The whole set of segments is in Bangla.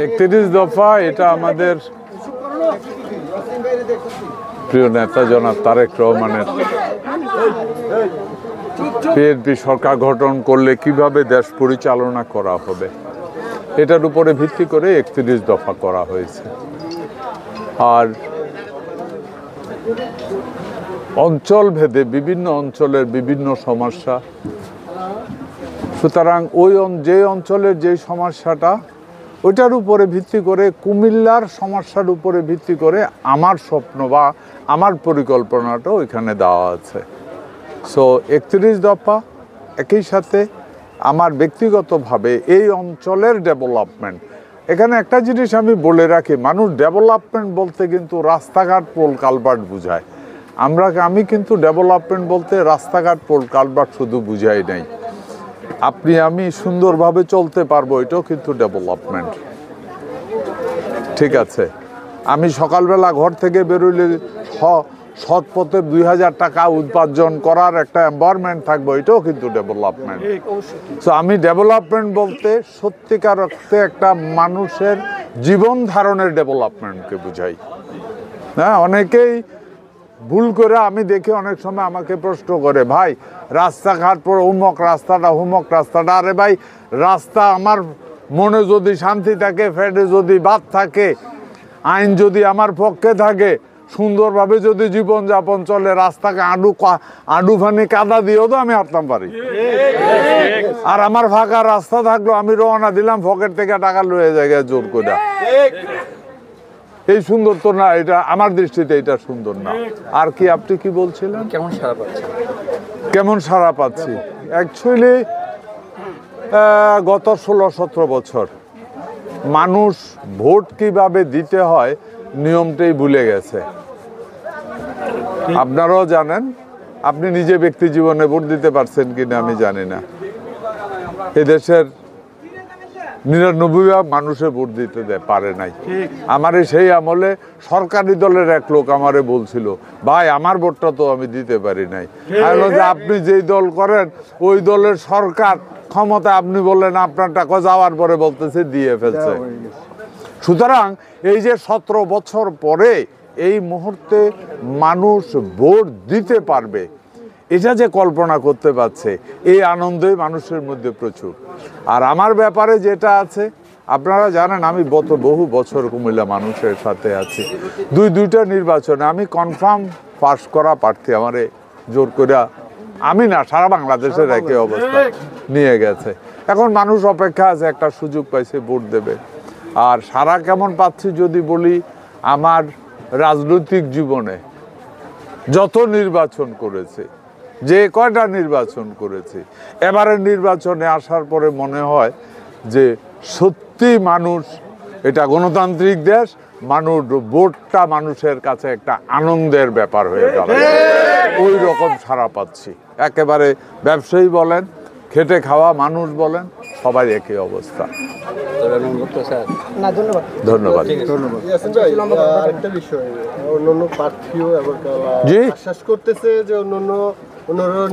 31 দফা এটা আমাদের প্রিয় নেতা জনাব তারেক রহমানের বিএনপি সরকার গঠন করলে কিভাবে দেশ পরিচালনা করা হবে এটার উপরে ভিত্তি করে 31 দফা করা হয়েছে। আর অঞ্চল ভেদে বিভিন্ন অঞ্চলের বিভিন্ন সমস্যা, সুতরাং যে অঞ্চলের যে সমস্যাটা ওইটার উপরে ভিত্তি করে কুমিল্লার সমস্যার উপরে ভিত্তি করে আমার স্বপ্ন বা আমার পরিকল্পনাটাও এখানে দেওয়া আছে। সো 31 দফা একই সাথে আমার ব্যক্তিগতভাবে এই অঞ্চলের ডেভেলপমেন্ট। এখানে একটা জিনিস আমি বলে রাখি, মানুষ ডেভেলপমেন্ট বলতে কিন্তু রাস্তাঘাট পোল কালভার্ট বুঝায়। আমি কিন্তু ডেভেলপমেন্ট বলতে রাস্তাঘাট পোল কালভার্ট শুধু বুঝাই নাই, আমি সুন্দরভাবে চলতে পারবো, এটাও কিন্তু ডেভেলপমেন্ট। ঠিক আছে, আমি সকালবেলা ঘর থেকে বেরোলে সৎ পথে 2000 টাকা উপার্জন করার একটা এনভায়রনমেন্ট থাকবো, এটাও কিন্তু ডেভেলপমেন্ট। সো আমি ডেভেলপমেন্ট বলতে সত্যিকার অর্থে একটা মানুষের জীবন ধারণের ডেভেলপমেন্টকে বুঝাই। হ্যাঁ, অনেকেই ভুল করে আমি দেখি অনেক সময় আমাকে প্রশ্ন করে, ভাই রাস্তাঘাট পর হুমক রাস্তাটা। আরে ভাই, রাস্তা আমার মনে যদি শান্তি থাকে, ফেটে যদি বাদ থাকে, আইন যদি আমার পক্ষে থাকে, সুন্দরভাবে যদি জীবনযাপন চলে, রাস্তাকে আডু ফানি কাদা দিয়েও তো আমি হাঁটতাম পারি। আর আমার ফাঁকা রাস্তা থাকলো, আমি রওনা দিলাম, পকেট থেকে টাকা লয়ে জায়গায় জোর করে। এই সুন্দর তো না, এটা আমার দৃষ্টিতে এটা সুন্দর না। আর কি আপনি কি বলছিলেন? কেমন সাড়া পাচ্ছি? অ্যাকচুয়ালি গত 16-17 বছর মানুষ ভোট কিভাবে দিতে হয় নিয়মটাই ভুলে গেছে। আপনারাও জানেন, আপনি নিজে ব্যক্তি জীবনে ভোট দিতে পারছেন কিনা আমি জানি না। এদেশের 99% মানুষে ভোট দিতে পারে নাই। আমারে সেই আমলে সরকারি দলের এক লোক আমারে বলছিল, ভাই আমার ভোটটা তো আমি দিতে পারি নাই। যে আপনি যেই দল করেন ওই দলের সরকার ক্ষমতা, আপনি বললেন আপনার টাকা যাওয়ার পরে বলতেছে দিয়ে ফেলছে। সুতরাং এই যে 17 বছর পরে এই মুহূর্তে মানুষ ভোট দিতে পারবে, এটা যে কল্পনা করতে পারছে, এই আনন্দই মানুষের মধ্যে প্রচুর। আর আমার ব্যাপারে যেটা আছে, আপনারা জানেন আমি বহু বছর কুমিল্লা মানুষের সাথে আছি। দুইটা নির্বাচনে আমি কনফার্ম পাস করা প্রার্থী, আমারে জোর করে আমি না, সারা বাংলাদেশের একই অবস্থা নিয়ে গেছে। এখন মানুষ অপেক্ষা আছে, একটা সুযোগ পাইছে, ভোট দেবে। আর সারা কেমন পাচ্ছি যদি বলি, আমার রাজনৈতিক জীবনে যত নির্বাচন করেছে, যে কয়টা নির্বাচন করেছি, এবারের নির্বাচনে আসার পরে মনে হয় যে সত্যি মানুষ, এটা গণতান্ত্রিক দেশ, ভোটটা মানুষের কাছে একটা আনন্দের ব্যাপার হয়ে গেল। ওই রকম সাড়া পাচ্ছি। একেবারে ব্যবসায়ী বলেন, খেটে খাওয়া মানুষ বলেন, সবাই একই অবস্থা। ধন্যবাদ। আরেকটা বিষয়, অন্যান্য প্রার্থীও আশ্বাস করতেছে যে অন্যান্য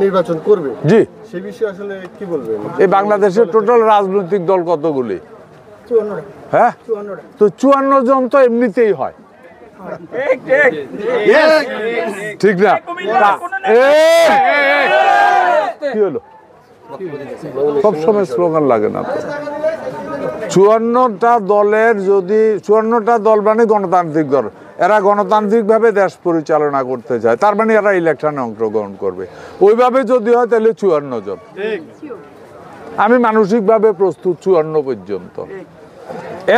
নির্বাচন করবে, জি, সে বিষয়ে আসলে কি বলবেন? এই বাংলাদেশের টোটাল রাজনৈতিক দল কতগুলি? হ্যাঁ, তো 54 জন তো এমনিতেই হয়, ঠিক না? কি হলো, সবসময় স্লোগান লাগে না তো? 54টা দলের যদি 54টা দল মানে গণতান্ত্রিক দল, এরা গণতান্ত্রিকভাবে দেশ পরিচালনা করতে চায়, তার মানে এরা ইলেকশনে অংশগ্রহণ করবে। ওইভাবে যদি হয় তাহলে 54 জন। আমি মানসিকভাবে প্রস্তুত 54 পর্যন্ত।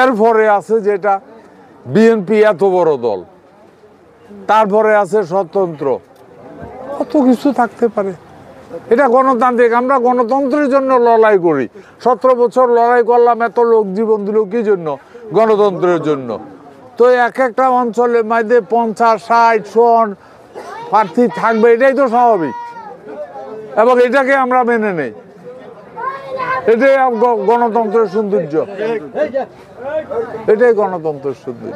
এরপরে আছে যেটা বিএনপি, এত বড় দল, তারপরে আছে স্বতন্ত্র, কত কিছু থাকতে পারে। এটা গণতান্ত্রিক, আমরা গণতন্ত্রের জন্য লড়াই করি। 17 বছর লড়াই করলাম, এত লোক জীবন দিল কি জন্য? গণতন্ত্রের জন্য। তো একটা অঞ্চলে মধ্যে 50-60 প্রার্থী থাকবে, এটাই তো স্বাভাবিক, এবং এটাকে আমরা মেনে নেই। এটাই গণতন্ত্রের সৌন্দর্য, এটাই গণতন্ত্রের সৌন্দর্য।